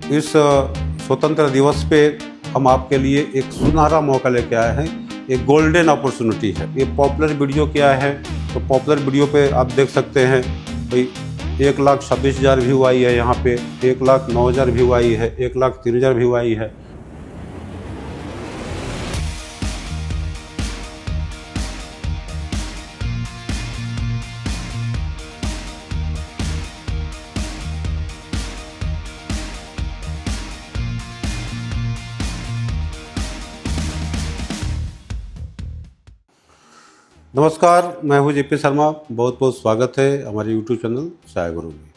इस स्वतंत्र दिवस पे हम आपके लिए एक सुनहरा मौका लेके आए हैं। एक गोल्डन अपॉर्चुनिटी है। ये पॉपुलर वीडियो क्या है, तो पॉपुलर वीडियो पे आप देख सकते हैं भाई 1,26,000 व्यू आई है, यहाँ पे 1,09,000 व्यू आई है, 1,03,000 व्यू आई है। नमस्कार, मैं हूं जेपी शर्मा। बहुत बहुत स्वागत है हमारे यूट्यूब चैनल चाय गुरु में।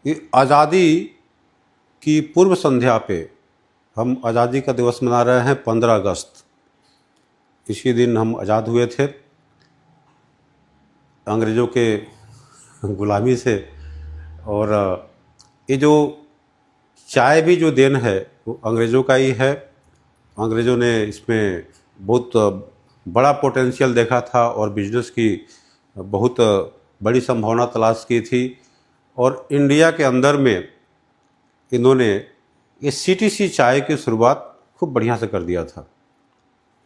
ये आज़ादी की पूर्व संध्या पे हम आज़ादी का दिवस मना रहे हैं 15 अगस्त। इसी दिन हम आज़ाद हुए थे अंग्रेज़ों के गुलामी से। और ये जो चाय भी जो देन है वो अंग्रेज़ों का ही है। अंग्रेज़ों ने इसमें बहुत बड़ा पोटेंशियल देखा था और बिजनेस की बहुत बड़ी संभावना तलाश की थी। और इंडिया के अंदर में इन्होंने ये सीटीसी चाय की शुरुआत खूब बढ़िया से कर दिया था।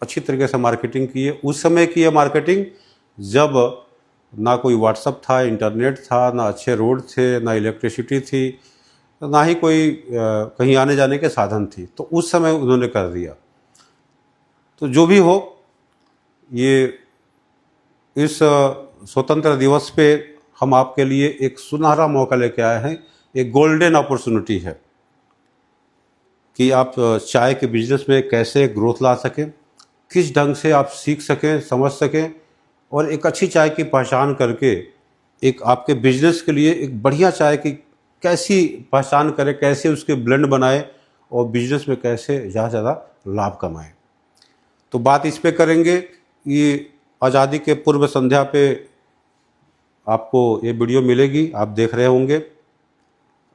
अच्छी तरीके से मार्केटिंग की है। उस समय की है मार्केटिंग जब ना कोई व्हाट्सअप था, इंटरनेट था, ना अच्छे रोड थे, ना इलेक्ट्रिसिटी थी, ना ही कोई कहीं आने जाने के साधन थी। तो उस समय उन्होंने कर दिया। तो जो भी हो, ये इस स्वतंत्र दिवस पे हम आपके लिए एक सुनहरा मौका लेके आए हैं। एक गोल्डन अपॉर्चुनिटी है कि आप चाय के बिजनेस में कैसे ग्रोथ ला सकें, किस ढंग से आप सीख सकें, समझ सकें और एक अच्छी चाय की पहचान करके एक आपके बिजनेस के लिए एक बढ़िया चाय की कैसी पहचान करें, कैसे उसके ब्लेंड बनाए और बिजनेस में कैसे ज़्यादा से ज़्यादा लाभ कमाएं। तो बात इस पे करेंगे। ये आज़ादी के पूर्व संध्या पे आपको ये वीडियो मिलेगी, आप देख रहे होंगे।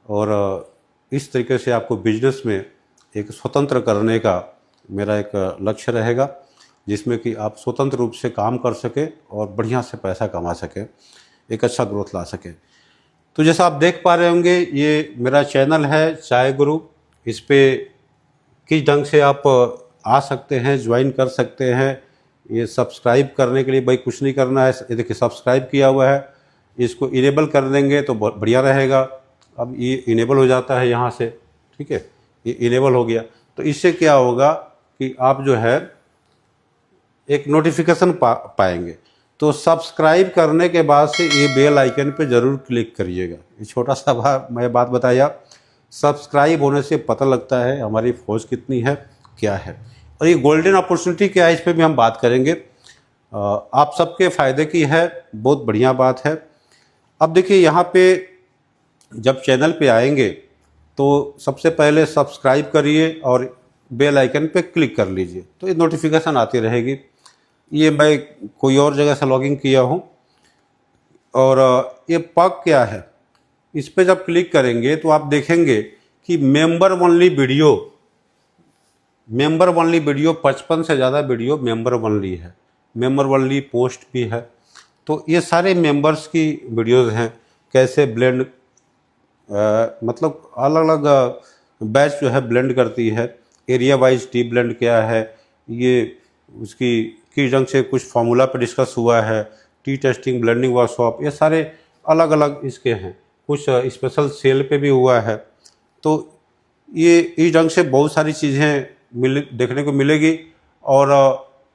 और इस तरीके से आपको बिजनेस में एक स्वतंत्र करने का मेरा एक लक्ष्य रहेगा, जिसमें कि आप स्वतंत्र रूप से काम कर सकें और बढ़िया से पैसा कमा सकें, एक अच्छा ग्रोथ ला सकें। तो जैसा आप देख पा रहे होंगे, ये मेरा चैनल है चाय गुरु। इस पे किस ढंग से आप आ सकते हैं, ज्वाइन कर सकते हैं। ये सब्सक्राइब करने के लिए भाई कुछ नहीं करना है। ये देखिए सब्सक्राइब किया हुआ है, इसको इनेबल कर देंगे तो बहुत बढ़िया रहेगा। अब ये इनेबल हो जाता है यहाँ से, ठीक है, ये इनेबल हो गया। तो इससे क्या होगा कि आप जो है एक नोटिफिकेशन पाएंगे। तो सब्सक्राइब करने के बाद से ये बेल आइकन पे ज़रूर क्लिक करिएगा। ये छोटा सा मैं बात बताया, सब्सक्राइब होने से पता लगता है हमारी फौज कितनी है, क्या है। और ये गोल्डन अपॉर्चुनिटी क्या है, इस पर भी हम बात करेंगे। आप सबके फ़ायदे की है, बहुत बढ़िया बात है। अब देखिए यहाँ पे जब चैनल पे आएंगे तो सबसे पहले सब्सक्राइब करिए और बेल आइकन पे क्लिक कर लीजिए, तो ये नोटिफिकेशन आती रहेगी। ये मैं कोई और जगह से लॉगिन किया हूँ। और ये पग क्या है, इस पर जब क्लिक करेंगे तो आप देखेंगे कि मेंबर ओनली वीडियो 55 से ज़्यादा वीडियो मेंबर ओनली है। मेंबर ओनली पोस्ट भी है। तो ये सारे मेंबर्स की वीडियोस हैं। कैसे ब्लेंड मतलब अलग अलग बैच जो है ब्लेंड करती है। एरिया वाइज टी ब्लेंड क्या है, ये उसकी किस ढंग से कुछ फार्मूला पे डिस्कस हुआ है। टी टेस्टिंग, ब्लेंडिंग वर्कशॉप, ये सारे अलग अलग इसके हैं। कुछ स्पेशल सेल पे भी हुआ है। तो ये इस ढंग से बहुत सारी चीज़ें देखने को मिलेगी। और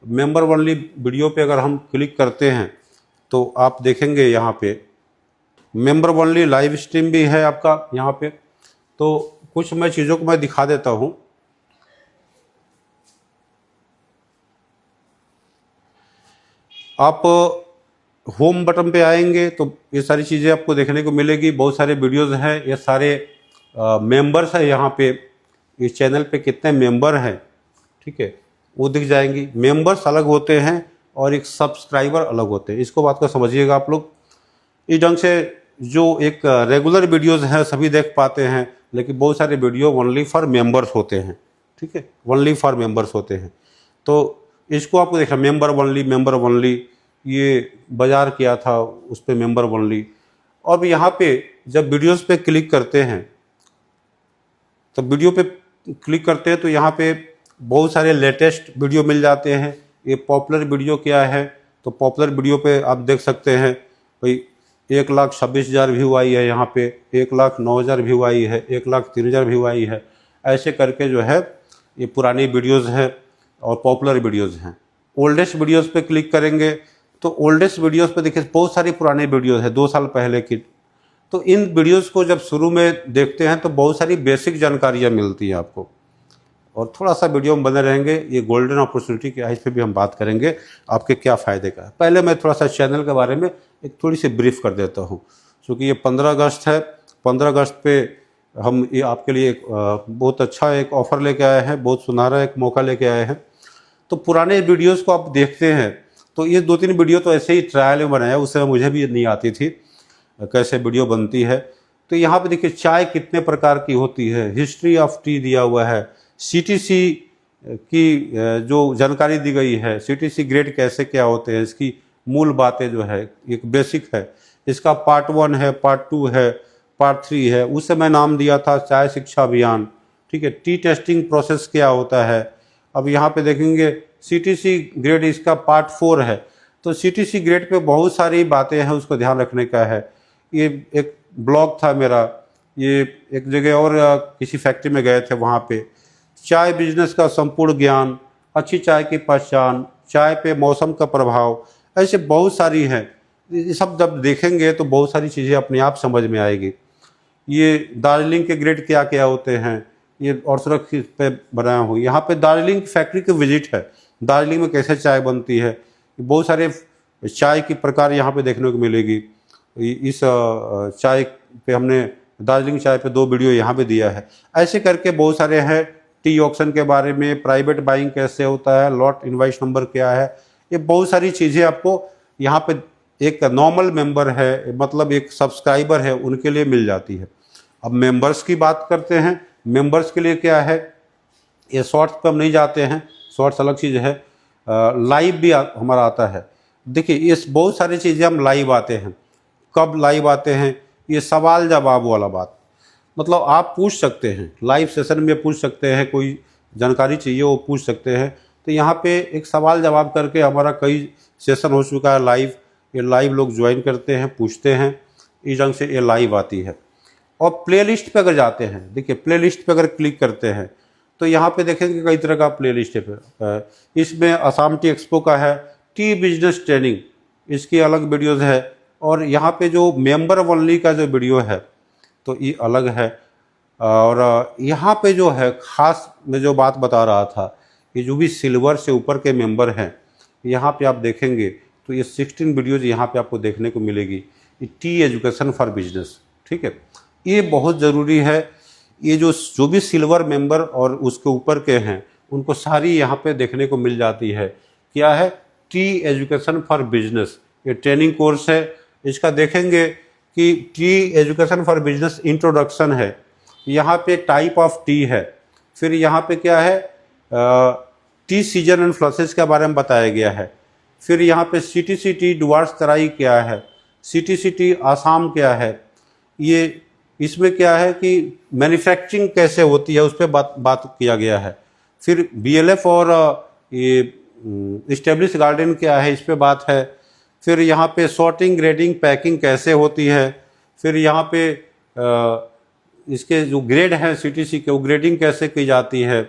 मेंबर ओनली वीडियो पे अगर हम क्लिक करते हैं तो आप देखेंगे यहाँ पे मेंबर ओनली लाइव स्ट्रीम भी है आपका यहाँ पे। तो कुछ मैं चीज़ों को मैं दिखा देता हूँ। आप होम बटन पे आएंगे तो ये सारी चीज़ें आपको देखने को मिलेगी। बहुत सारे वीडियोस हैं, ये सारे मेंबर्स हैं यहाँ पे। इस चैनल पे कितने मेंबर हैं, ठीक है, वो दिख जाएंगी। मेंबर्स अलग होते हैं और एक सब्सक्राइबर अलग होते हैं। इसको बात को समझिएगा आप लोग। इस ढंग से जो एक रेगुलर वीडियोस हैं सभी देख पाते हैं, लेकिन बहुत सारे वीडियो ओनली फॉर मेंबर्स होते हैं, ठीक है, ओनली फॉर मेंबर्स होते हैं। तो इसको आपको देखा मेंबर ओनली ये बाजार किया था उस पर मेंबर ओनली। और यहाँ पे जब वीडियोस पे क्लिक करते हैं तो वीडियो पे क्लिक करते हैं तो यहाँ पे बहुत सारे लेटेस्ट वीडियो मिल जाते हैं। ये पॉपुलर वीडियो क्या है, तो पॉपुलर वीडियो पे आप देख सकते हैं भाई 1,26,000 व्यू आई है, यहाँ पे 1,09,000 व्यू आई है, 1,03,000 व्यू आई है। ऐसे करके जो है ये पुरानी वीडियोज़ हैं और पॉपुलर वीडियोज़ हैं। ओल्डेस्ट वीडियोज़ पे क्लिक करेंगे तो ओल्डेस्ट वीडियोज़ पे देखिए बहुत सारी पुरानी वीडियोज़ है 2 साल पहले की। तो इन वीडियोज़ को जब शुरू में देखते हैं तो बहुत सारी बेसिक जानकारियाँ मिलती हैं आपको, और थोड़ा सा वीडियो में बने रहेंगे। ये गोल्डन अपॉर्चुनिटी क्या है इस पर भी हम बात करेंगे, आपके क्या फ़ायदे का है। पहले मैं थोड़ा सा चैनल के बारे में एक थोड़ी सी ब्रीफ कर देता हूँ, क्योंकि ये 15 अगस्त है। 15 अगस्त पे हम ये आपके लिए एक बहुत अच्छा एक ऑफ़र लेके आए हैं, बहुत सुनहरा एक मौका लेके आए हैं। तो पुराने वीडियोज़ को आप देखते हैं तो ये 2-3 वीडियो तो ऐसे ही ट्रायल में बनाया, उस समय मुझे भी नहीं आती थी कैसे वीडियो बनती है। तो यहाँ पे देखिए चाय कितने प्रकार की होती है, हिस्ट्री ऑफ टी दिया हुआ है, सीटीसी की जो जानकारी दी गई है, सीटीसी ग्रेड कैसे क्या होते हैं, इसकी मूल बातें जो है एक बेसिक है। इसका पार्ट 1 है, पार्ट 2 है, पार्ट 3 है। उस समय नाम दिया था चाय शिक्षा अभियान, ठीक है। टी टेस्टिंग प्रोसेस क्या होता है। अब यहाँ पे देखेंगे सीटीसी ग्रेड, इसका पार्ट 4 है। तो सीटीसी ग्रेड पे बहुत सारी बातें हैं, उसको ध्यान रखने का है। ये एक ब्लॉग था मेरा, ये एक जगह और किसी फैक्ट्री में गए थे, वहाँ पे चाय बिजनेस का संपूर्ण ज्ञान, अच्छी चाय की पहचान, चाय पे मौसम का प्रभाव, ऐसे बहुत सारी हैं। ये सब जब देखेंगे तो बहुत सारी चीज़ें अपने आप समझ में आएगी। ये दार्जिलिंग के ग्रेड क्या क्या होते हैं, ये और सुरक्षित पे बनाया हूँ। यहाँ पे दार्जिलिंग फैक्ट्री की विजिट है, दार्जिलिंग में कैसे चाय बनती है, बहुत सारे चाय की प्रकार यहाँ पे देखने को मिलेगी। इस चाय पे हमने दार्जिलिंग चाय पे 2 वीडियो यहाँ पे दिया है। ऐसे करके बहुत सारे हैं, टी ऑक्शन के बारे में, प्राइवेट बाइंग कैसे होता है, लॉट इनवाइस नंबर क्या है, ये बहुत सारी चीज़ें आपको यहाँ पे एक नॉर्मल मेंबर है, मतलब एक सब्सक्राइबर है, उनके लिए मिल जाती है। अब मेंबर्स की बात करते हैं, मेंबर्स के लिए क्या है, ये शॉर्ट्स पर हम नहीं जाते हैं, शॉर्ट्स अलग चीज़ है। लाइव भी हमारा आता है। देखिए इस बहुत सारी चीज़ें हम लाइव आते हैं। कब लाइव आते हैं, ये सवाल जवाब वाला बात, मतलब आप पूछ सकते हैं, लाइव सेशन में पूछ सकते हैं, कोई जानकारी चाहिए वो पूछ सकते हैं। तो यहाँ पे एक सवाल जवाब करके हमारा कई सेशन हो चुका है लाइव। ये लाइव लोग ज्वाइन करते हैं, पूछते हैं, इस ढंग से ये लाइव आती है। और प्लेलिस्ट पे अगर जाते हैं, देखिए प्लेलिस्ट पे अगर क्लिक करते हैं तो यहाँ पे देखेंगे कई तरह का प्लेलिस्ट है। इसमें असम टी एक्सपो का है, टी बिजनेस ट्रेनिंग, इसकी अलग वीडियोज़ है। और यहाँ पे जो मेंबर ओनली का जो वीडियो है तो ये अलग है। और यहाँ पे जो है ख़ास मैं जो बात बता रहा था, ये जो भी सिल्वर से ऊपर के मेंबर हैं, यहाँ पे आप देखेंगे तो ये 16 वीडियोज़ यहाँ पे आपको देखने को मिलेगी। ये टी एजुकेशन फॉर बिजनेस, ठीक है, ये बहुत ज़रूरी है। ये जो भी सिल्वर मेंबर और उसके ऊपर के हैं उनको सारी यहाँ पे देखने को मिल जाती है। क्या है, टी एजुकेशन फॉर बिजनेस, ये ट्रेनिंग कोर्स है। इसका देखेंगे कि T education for business introduction है, यहाँ पे टाइप ऑफ टी है, फिर यहाँ पे क्या है टी सीजन एंड फ्लसेस के बारे में बताया गया है, फिर यहाँ पे सीटीसी टी डुआर्स तराई क्या है, सीटीसी टी आसाम क्या है, ये इसमें क्या है कि मैन्युफैक्चरिंग कैसे होती है उस पर बात किया गया है। फिर बीएलएफ और ये इस्टेब्लिश गार्डन क्या है इस पे बात है। फिर यहाँ पे सॉर्टिंग ग्रेडिंग पैकिंग कैसे होती है, फिर यहाँ पे इसके जो ग्रेड हैं सीटीसी के वो ग्रेडिंग कैसे की जाती है,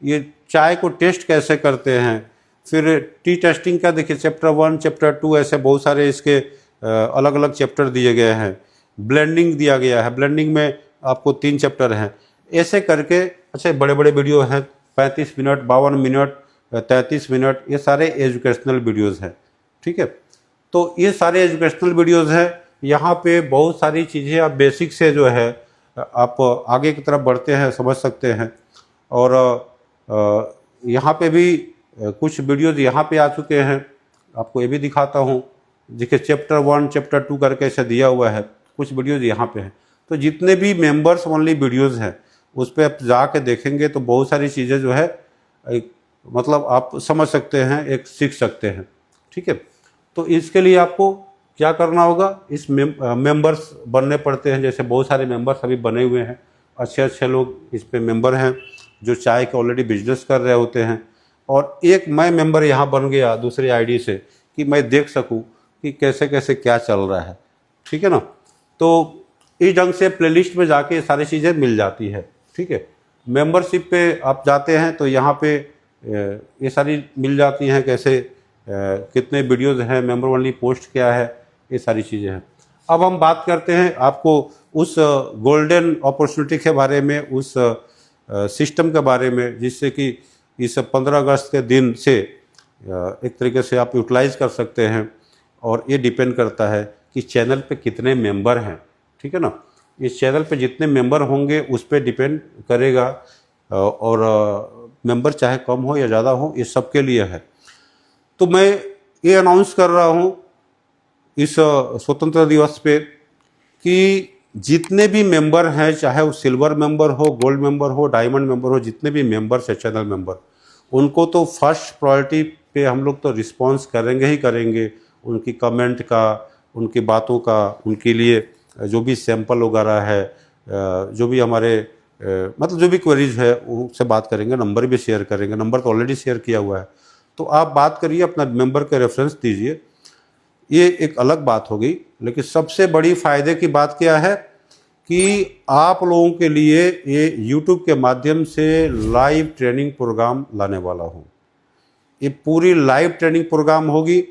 ये चाय को टेस्ट कैसे करते हैं, फिर टी टेस्टिंग का देखिए चैप्टर 1 चैप्टर 2 ऐसे बहुत सारे इसके अलग अलग चैप्टर दिए गए हैं। ब्लेंडिंग दिया गया है, ब्लेंडिंग में आपको 3 चैप्टर हैं। ऐसे करके अच्छे बड़े बड़े वीडियो हैं, 35 मिनट 52 मिनट 33 मिनट, ये सारे एजुकेशनल वीडियोज़ हैं, ठीक है। तो ये सारे एजुकेशनल वीडियोज़ हैं। यहाँ पे बहुत सारी चीज़ें आप बेसिक से जो है आप आगे की तरफ बढ़ते हैं समझ सकते हैं। और यहाँ पे भी कुछ वीडियोज़ यहाँ पे आ चुके हैं, आपको ये भी दिखाता हूँ। देखिए चैप्टर 1 चैप्टर 2 करके ऐसे दिया हुआ है, कुछ वीडियोज़ यहाँ पे हैं। तो जितने भी मेंबर्स ओनली वीडियोज़ हैं उस पर आप जाके देखेंगे तो बहुत सारी चीज़ें जो है मतलब आप समझ सकते हैं, एक सीख सकते हैं, ठीक है। तो इसके लिए आपको क्या करना होगा, इस मेंबर्स बनने पड़ते हैं। जैसे बहुत सारे मेंबर्स अभी बने हुए हैं, अच्छे अच्छे लोग इस पे मेंबर हैं जो चाय के ऑलरेडी बिजनेस कर रहे होते हैं, और एक मैं मेंबर यहाँ बन गया दूसरे आईडी से कि मैं देख सकूँ कि कैसे कैसे क्या चल रहा है, ठीक है ना। तो इस ढंग से प्लेलिस्ट में जाके ये सारी चीज़ें मिल जाती है, ठीक है। मेंबरशिप पे आप जाते हैं तो यहाँ पे ये सारी मिल जाती हैं, कैसे कितने वीडियोज़ हैं, मेंबर ओनली पोस्ट क्या है, ये सारी चीज़ें हैं। अब हम बात करते हैं आपको उस गोल्डन अपॉर्चुनिटी के बारे में, उस सिस्टम के बारे में, जिससे कि इस 15 अगस्त के दिन से एक तरीके से आप यूटिलाइज़ कर सकते हैं। और ये डिपेंड करता है कि चैनल पे कितने मेंबर हैं, ठीक है ना। इस चैनल पे जितने मेंबर होंगे उस पर डिपेंड करेगा, और मेंबर चाहे कम हो या ज़्यादा हो, ये सबके लिए है। तो मैं ये अनाउंस कर रहा हूँ इस स्वतंत्रता दिवस पे कि जितने भी मेंबर हैं, चाहे वो सिल्वर मेंबर हो, गोल्ड मेंबर हो, डायमंड मेंबर हो, जितने भी मेंबर्स है चैनल मेंबर, उनको तो फर्स्ट प्रायोरिटी पे हम लोग तो रिस्पॉन्स करेंगे ही करेंगे। उनकी कमेंट का, उनकी बातों का, उनके लिए जो भी सैंपल वगैरह है, जो भी हमारे मतलब जो भी क्वेरीज है उससे बात करेंगे, नंबर भी शेयर करेंगे। नंबर तो ऑलरेडी शेयर किया हुआ है, तो आप बात करिए, अपना मेंबर के रेफरेंस दीजिए, ये एक अलग बात होगी। लेकिन सबसे बड़ी फ़ायदे की बात क्या है कि आप लोगों के लिए ये यूट्यूब के माध्यम से लाइव ट्रेनिंग प्रोग्राम लाने वाला हूँ। ये पूरी लाइव ट्रेनिंग प्रोग्राम होगी।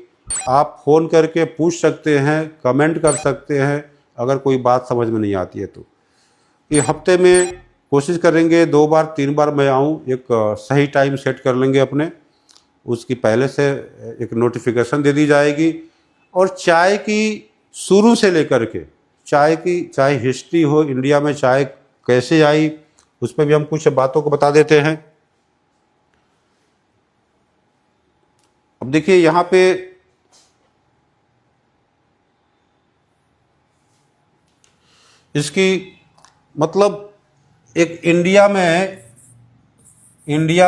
आप फ़ोन करके पूछ सकते हैं, कमेंट कर सकते हैं, अगर कोई बात समझ में नहीं आती है तो। ये हफ्ते में कोशिश करेंगे 2 बार 3 बार मैं आऊँ, एक सही टाइम सेट कर लेंगे अपने, उसकी पहले से एक नोटिफिकेशन दे दी जाएगी। और चाय की शुरू से लेकर के चाय हिस्ट्री हो, इंडिया में चाय कैसे आई, उस पर भी हम कुछ बातों को बता देते हैं। अब देखिए यहाँ पे इसकी मतलब एक इंडिया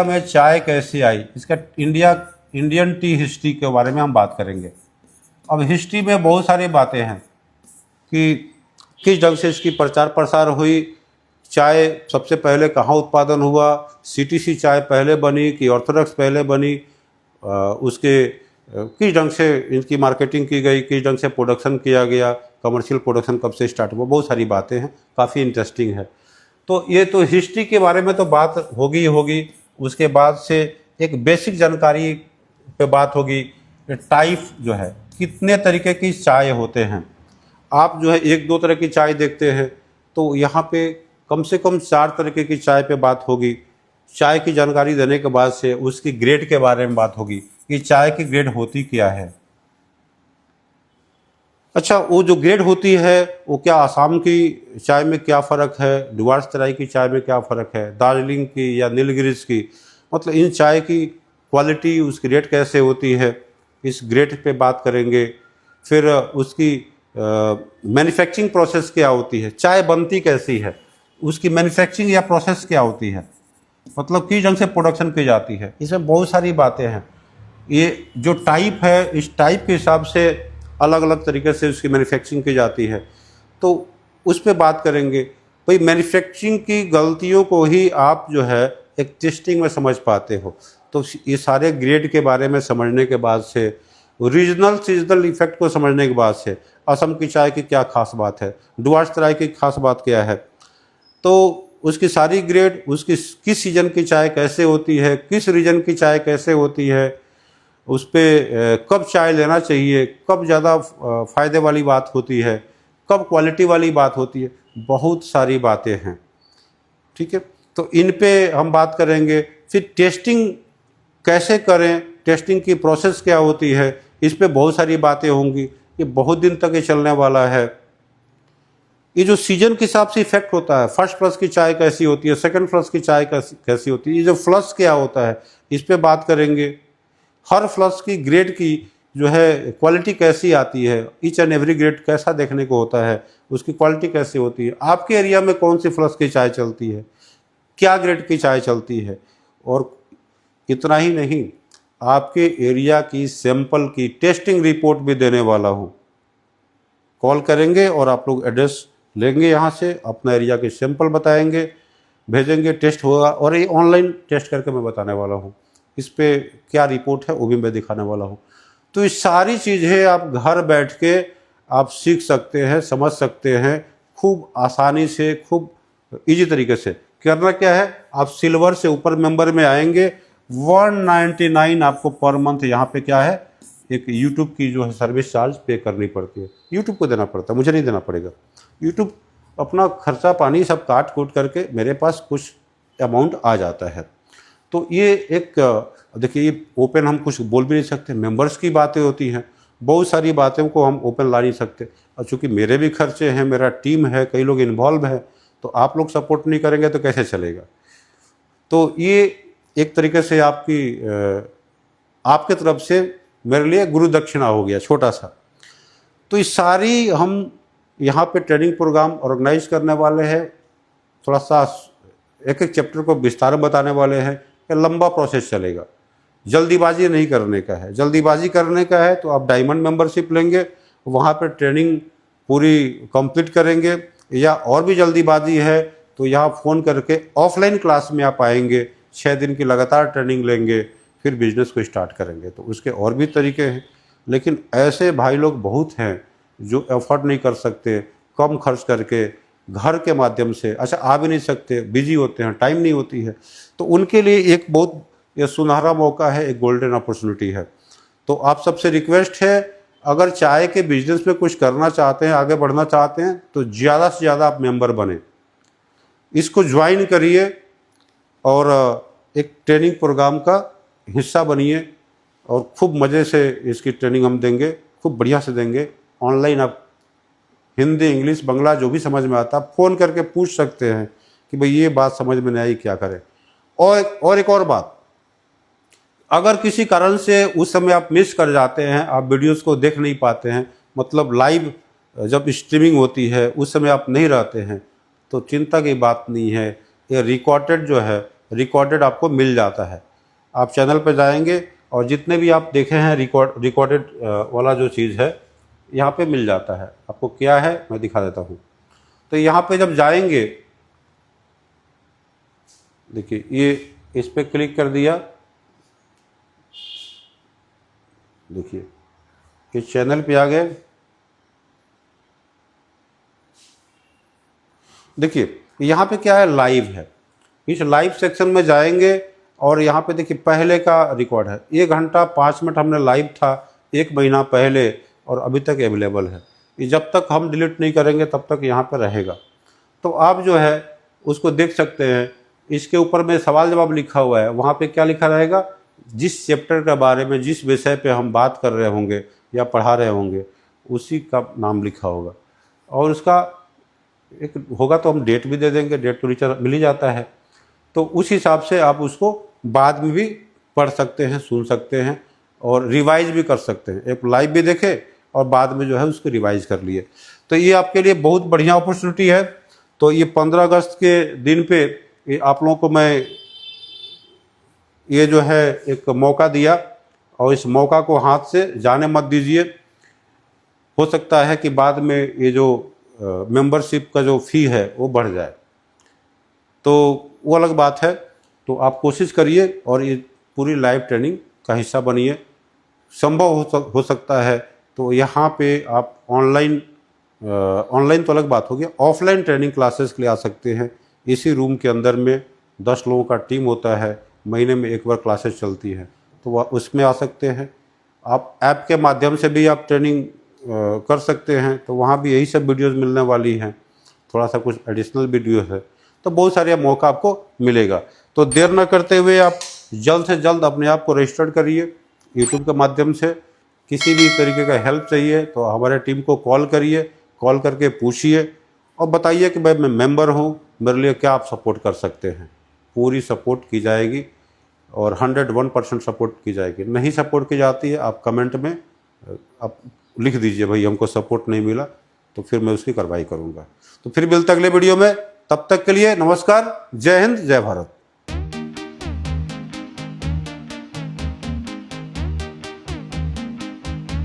में चाय कैसे आई, इसका इंडियन टी हिस्ट्री के बारे में हम बात करेंगे। अब हिस्ट्री में बहुत सारी बातें हैं कि किस ढंग से इसकी प्रचार प्रसार हुई, चाय सबसे पहले कहाँ उत्पादन हुआ, सीटीसी चाय पहले बनी कि ऑर्थोडॉक्स पहले बनी, उसके किस ढंग से इनकी मार्केटिंग की गई, किस ढंग से प्रोडक्शन किया गया, कमर्शियल प्रोडक्शन कब से स्टार्ट हुआ, बहुत सारी बातें हैं, काफ़ी इंटरेस्टिंग है। तो ये तो हिस्ट्री के बारे में तो बात होगी ही होगी। उसके बाद से एक बेसिक जानकारी पे बात होगी, टाइप जो है, कितने तरीके की चाय होते हैं। आप जो है 1-2 तरह की चाय देखते हैं, तो यहाँ पे कम से कम 4 तरीके की चाय पे बात होगी। चाय की जानकारी देने के बाद से उसकी ग्रेड के बारे में बात होगी कि चाय की ग्रेड होती क्या है। अच्छा, वो जो ग्रेड होती है वो क्या आसाम की चाय में क्या फ़र्क है, डुआर्स तराई की चाय में क्या फ़र्क है, दार्जिलिंग की या नीलगिरीज की, मतलब इन चाय की क्वालिटी, उसकी रेट कैसे होती है, इस ग्रेड पे बात करेंगे। फिर उसकी मैन्युफैक्चरिंग प्रोसेस क्या होती है, चाय बनती कैसी है, उसकी मैन्युफैक्चरिंग या प्रोसेस क्या होती है, मतलब किस ढंग से प्रोडक्शन की जाती है। इसमें बहुत सारी बातें हैं। ये जो टाइप है, इस टाइप के हिसाब से अलग अलग तरीके से उसकी मैन्युफैक्चरिंग की जाती है, तो उस पर बात करेंगे। भाई मैन्युफैक्चरिंग की गलतियों को ही आप जो है एक टेस्टिंग में समझ पाते हो। तो ये सारे ग्रेड के बारे में समझने के बाद से, रीजनल इफेक्ट को समझने के बाद से, असम की चाय की क्या खास बात है, डुआर्स तराई की खास बात क्या है, तो उसकी सारी ग्रेड, उसकी किस सीजन की चाय कैसे होती है, किस रीजन की चाय कैसे होती है, उस पर कब चाय लेना चाहिए, कब ज़्यादा फ़ायदे वाली बात होती है, कब क्वालिटी वाली बात होती है, बहुत सारी बातें हैं, ठीक है। तो इन पे हम बात करेंगे। फिर टेस्टिंग कैसे करें, टेस्टिंग की प्रोसेस क्या होती है, इस पे बहुत सारी बातें होंगी। ये बहुत दिन तक ये चलने वाला है। ये जो सीजन के हिसाब से इफेक्ट होता है, फर्स्ट फ्लश की चाय कैसी होती है, सेकंड फ्लश की चाय कैसी होती है, ये जो फ्लश क्या होता है, इस पे बात करेंगे। हर फ्लश की ग्रेड की जो है क्वालिटी कैसी आती है, ईच एंड एवरी ग्रेड कैसा देखने को होता है, उसकी क्वालिटी कैसी होती है, आपके एरिया में कौन सी फ्लश की चाय चलती है, क्या ग्रेड की चाय चलती है। और इतना ही नहीं, आपके एरिया की सैंपल की टेस्टिंग रिपोर्ट भी देने वाला हूँ। कॉल करेंगे और आप लोग एड्रेस लेंगे यहाँ से, अपना एरिया के सैंपल बताएंगे, भेजेंगे, टेस्ट होगा, और ये ऑनलाइन टेस्ट करके मैं बताने वाला हूँ। इस पे क्या रिपोर्ट है वो भी मैं दिखाने वाला हूँ। तो ये सारी चीज़ें आप घर बैठ के आप सीख सकते हैं, समझ सकते हैं खूब आसानी से, खूब इजी तरीके से। करना क्या है, आप सिल्वर से ऊपर मेंबर में आएंगे, 199 आपको पर मंथ यहाँ पे क्या है, एक यूट्यूब की जो है सर्विस चार्ज पे करनी पड़ती है। यूट्यूब को देना पड़ता है, मुझे नहीं देना पड़ेगा। यूट्यूब अपना खर्चा पानी सब काट कूट करके मेरे पास कुछ अमाउंट आ जाता है। तो ये एक देखिए, ये ओपन हम कुछ बोल भी नहीं सकते, मेंबर्स की बातें होती हैं, बहुत सारी बातों को हम ओपन ला नहीं सकते। और चूँकि मेरे भी खर्चे हैं, मेरा टीम है, कई लोग इन्वॉल्व हैं, तो आप लोग सपोर्ट नहीं करेंगे तो कैसे चलेगा। तो ये एक तरीके से आपके तरफ से मेरे लिए गुरु दक्षिणा हो गया छोटा सा। तो ये सारी हम यहाँ पे ट्रेनिंग प्रोग्राम ऑर्गेनाइज करने वाले हैं। थोड़ा सा एक एक चैप्टर को विस्तार में बताने वाले हैं। ये लंबा प्रोसेस चलेगा, जल्दीबाजी नहीं करने का है। जल्दीबाजी करने का है तो आप डायमंड मेंबरशिप लेंगे, वहाँ पे ट्रेनिंग पूरी कंप्लीट करेंगे, या और भी जल्दीबाजी है तो यहाँ फ़ोन करके ऑफलाइन क्लास में आप आएंगे, 6 दिन की लगातार ट्रेनिंग लेंगे, फिर बिजनेस को स्टार्ट करेंगे। तो उसके और भी तरीके हैं, लेकिन ऐसे भाई लोग बहुत हैं जो एफर्ट नहीं कर सकते, कम खर्च करके घर के माध्यम से, अच्छा आ भी नहीं सकते, बिजी होते हैं, टाइम नहीं होती है, तो उनके लिए एक बहुत ये सुनहरा मौका है, एक गोल्डन अपॉर्चुनिटी है। तो आप सबसे रिक्वेस्ट है, अगर चाय के बिजनेस में कुछ करना चाहते हैं, आगे बढ़ना चाहते हैं, तो ज़्यादा से ज़्यादा आप मेंबर बने, इसको ज्वाइन करिए और एक ट्रेनिंग प्रोग्राम का हिस्सा बनिए, और खूब मज़े से इसकी ट्रेनिंग हम देंगे, खूब बढ़िया से देंगे। ऑनलाइन आप हिंदी, इंग्लिश, बांग्ला जो भी समझ में आता, फ़ोन करके पूछ सकते हैं कि भाई ये बात समझ में नहीं आई, क्या करें। और एक और बात, अगर किसी कारण से उस समय आप मिस कर जाते हैं, आप वीडियोस को देख नहीं पाते हैं, मतलब लाइव जब स्ट्रीमिंग होती है उस समय आप नहीं रहते हैं, तो चिंता की बात नहीं है, ये रिकॉर्डेड जो है, रिकॉर्डेड आपको मिल जाता है। आप चैनल पर जाएंगे और जितने भी आप देखे हैं रिकॉर्डेड वाला जो चीज़ है यहाँ पे मिल जाता है। आपको क्या है मैं दिखा देता हूँ। तो यहाँ पे जब जाएंगे, देखिए ये इस पर क्लिक कर दिया, देखिए इस चैनल पे आ गए। देखिए यहाँ पे क्या है, लाइव है। इस लाइव सेक्शन में जाएंगे और यहाँ पे देखिए पहले का रिकॉर्ड है, 1 घंटा 5 मिनट हमने लाइव था 1 महीना पहले, और अभी तक अवेलेबल है। ये जब तक हम डिलीट नहीं करेंगे तब तक यहाँ पर रहेगा। तो आप जो है उसको देख सकते हैं। इसके ऊपर में सवाल जवाब लिखा हुआ है, वहाँ पे क्या लिखा रहेगा, जिस चैप्टर के बारे में, जिस विषय पे हम बात कर रहे होंगे या पढ़ा रहे होंगे, उसी का नाम लिखा होगा, और उसका एक होगा तो हम डेट भी दे देंगे, डेट तो मिल ही जाता है। तो उस हिसाब से आप उसको बाद में भी पढ़ सकते हैं, सुन सकते हैं, और रिवाइज भी कर सकते हैं। एक लाइव भी देखे और बाद में जो है उसको रिवाइज कर लिए। तो ये आपके लिए बहुत बढ़िया अपॉर्चुनिटी है। तो ये 15 अगस्त के दिन पे ये आप लोगों को मैं ये जो है एक मौका दिया, और इस मौका को हाथ से जाने मत दीजिए। हो सकता है कि बाद में ये जो मेंबरशिप का जो फ़ी है वो बढ़ जाए, तो वो अलग बात है। तो आप कोशिश करिए और ये पूरी लाइव ट्रेनिंग का हिस्सा बनिए। संभव हो सकता है तो यहाँ पे आप ऑनलाइन तो अलग बात होगी, ऑफलाइन ट्रेनिंग क्लासेस के लिए आ सकते हैं। इसी रूम के अंदर में 10 लोगों का टीम होता है, महीने में 1 बार क्लासेस चलती हैं, तो वह उसमें आ सकते हैं। आप ऐप के माध्यम से भी आप ट्रेनिंग कर सकते हैं, तो वहाँ भी यही सब वीडियोज़ मिलने वाली हैं, थोड़ा सा कुछ एडिशनल वीडियो है, तो बहुत सारे मौका आपको मिलेगा। तो देर न करते हुए आप जल्द से जल्द अपने आप को रजिस्टर करिए यूट्यूब के माध्यम से। किसी भी तरीके का हेल्प चाहिए तो हमारे टीम को कॉल करिए, कॉल करके पूछिए और बताइए कि भाई मैं मेंबर हूँ, मेरे लिए क्या आप सपोर्ट कर सकते हैं। पूरी सपोर्ट की जाएगी और 101% सपोर्ट की जाएगी। नहीं सपोर्ट की जाती है, आप कमेंट में आप लिख दीजिए भाई हमको सपोर्ट नहीं मिला, तो फिर मैं उसकी कार्रवाई करूँगा। तो फिर मिलते अगले वीडियो में, तब तक के लिए नमस्कार, जय हिंद, जय भारत।